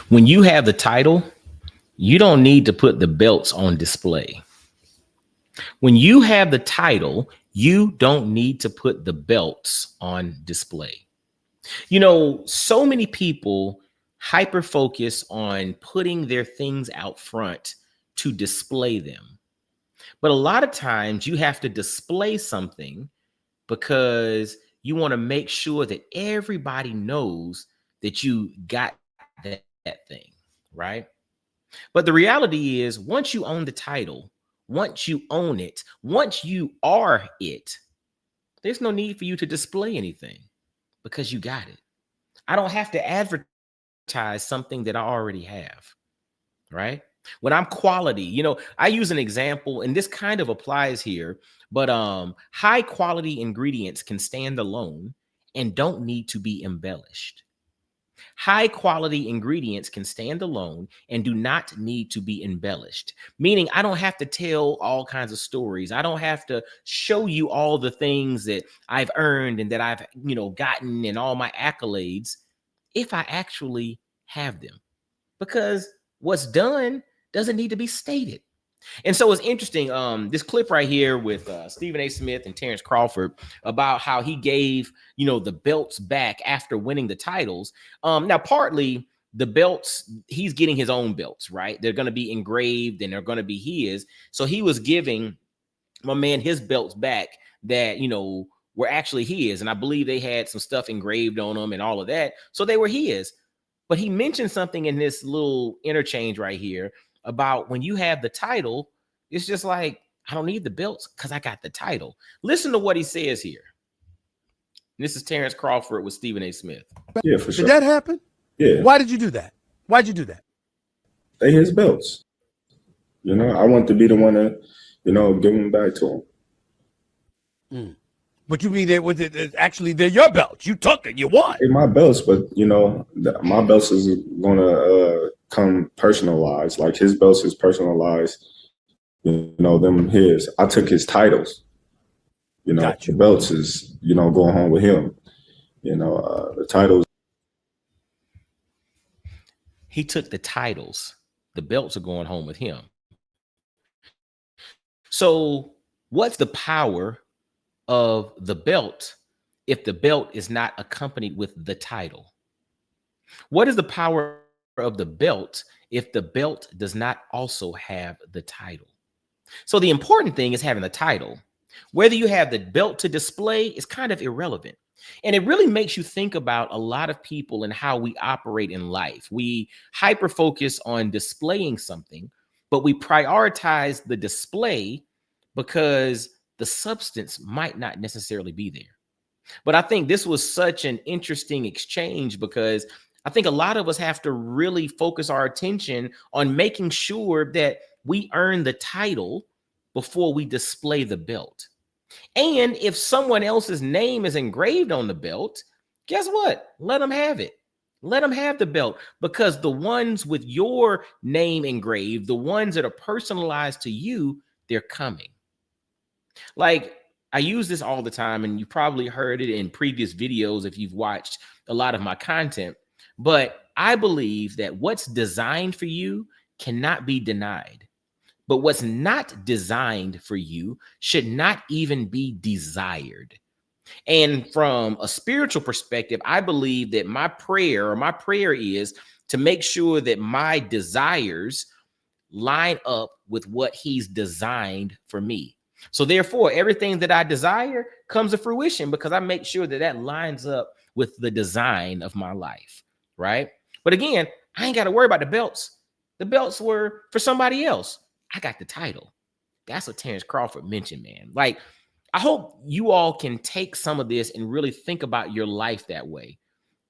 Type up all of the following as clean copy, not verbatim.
When you have the title, you don't need to put the belts on display. When you have the title, you don't need to put the belts on display. You know, so many people hyper focus on putting their things out front to display them. But a lot of times you have to display something because you want to make sure that everybody knows that you got that thing, right? But the reality is, once you own the title, once you own it, once you are it, there's no need for you to display anything because you got it. I don't have to advertise something that I already have, right? When I'm quality, I use an example, and this kind of applies here, but high quality ingredients can stand alone and don't need to be embellished. High quality ingredients can stand alone and do not need to be embellished, meaning I don't have to tell all kinds of stories. I don't have to show you all the things that I've earned and that I've, gotten and all my accolades if I actually have them. Because what's done doesn't need to be stated. And so it's interesting, this clip right here with Stephen A. Smith and Terrence Crawford about how he gave, the belts back after winning the titles. Now, partly the belts, he's getting his own belts, right? They're going to be engraved and they're going to be his. So he was giving my man his belts back that, were actually his. And I believe they had some stuff engraved on them and all of that. So they were his. But he mentioned something in this little interchange right here about when you have the title, it's just like, I don't need the belts because I got the title. Listen to what he says here. This is Terrence Crawford with Stephen A. Smith. Yeah, for sure. Did that happen? Yeah. Why did you do that? Why'd you do that? They his belts. I want to be the one to, give them back to him. But you mean actually they're your belts? You took it, you won. Hey, my belts, but my belts is gonna come personalized. Like his belts is personalized. Them his. I took his titles. The belts is going home with him. The titles. He took the titles. The belts are going home with him. So what's the power of the belt if the belt is not accompanied with the title? What is the power of the belt if the belt does not also have the title? So the important thing is having the title. Whether you have the belt to display is kind of irrelevant. And it really makes you think about a lot of people and how we operate in life. We hyper focus on displaying something, but we prioritize the display because the substance might not necessarily be there. But I think this was such an interesting exchange because I think a lot of us have to really focus our attention on making sure that we earn the title before we display the belt. And if someone else's name is engraved on the belt, guess what? Let them have it. Let them have the belt, because the ones with your name engraved, the ones that are personalized to you, they're coming. Like, I use this all the time, and you probably heard it in previous videos if you've watched a lot of my content. But I believe that what's designed for you cannot be denied. But what's not designed for you should not even be desired. And from a spiritual perspective, I believe that my prayer is to make sure that my desires line up with what he's designed for me. So therefore, everything that I desire comes to fruition because I make sure that that lines up with the design of my life, right? But again, I ain't got to worry about the belts. The belts were for somebody else. I got the title. That's what Terrence Crawford mentioned, man. Like, I hope you all can take some of this and really think about your life that way.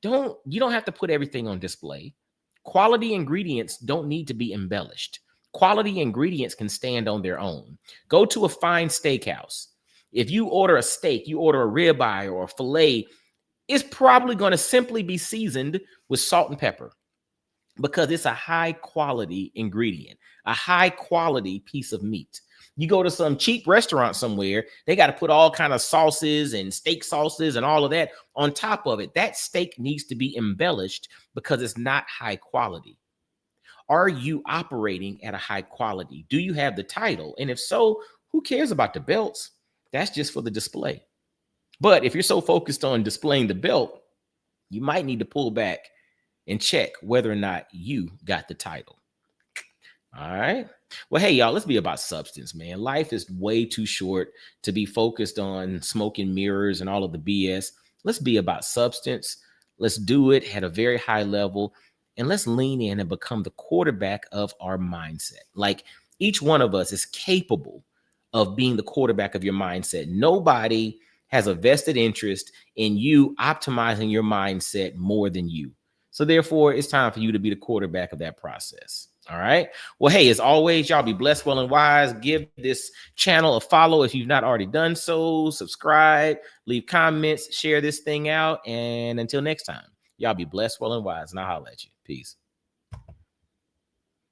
You don't have to put everything on display. Quality ingredients don't need to be embellished. Quality ingredients can stand on their own. Go to a fine steakhouse. If you order a steak, you order a ribeye or a filet, it's probably going to simply be seasoned with salt and pepper. because it's a high quality ingredient, a high quality piece of meat. You go to some cheap restaurant somewhere, they got to put all kind of sauces and steak sauces and all of that on top of it. That steak needs to be embellished because it's not high quality. Are you operating at a high quality? Do you have the title? And if so, who cares about the belts? That's just for the display. But if you're so focused on displaying the belt, you might need to pull back and check whether or not you got the title. All right. Well, hey, y'all, let's be about substance, man. Life is way too short to be focused on smoke and mirrors and all of the BS. Let's be about substance. Let's do it at a very high level. And let's lean in and become the quarterback of our mindset. Like each one of us is capable of being the quarterback of your mindset. Nobody has a vested interest in you optimizing your mindset more than you. So therefore, it's time for you to be the quarterback of that process. All right. Well, hey, as always, y'all be blessed, well, and wise. Give this channel a follow if you've not already done so. Subscribe, leave comments, share this thing out. And until next time, y'all be blessed, well, and wise. And I'll holler at you. Peace.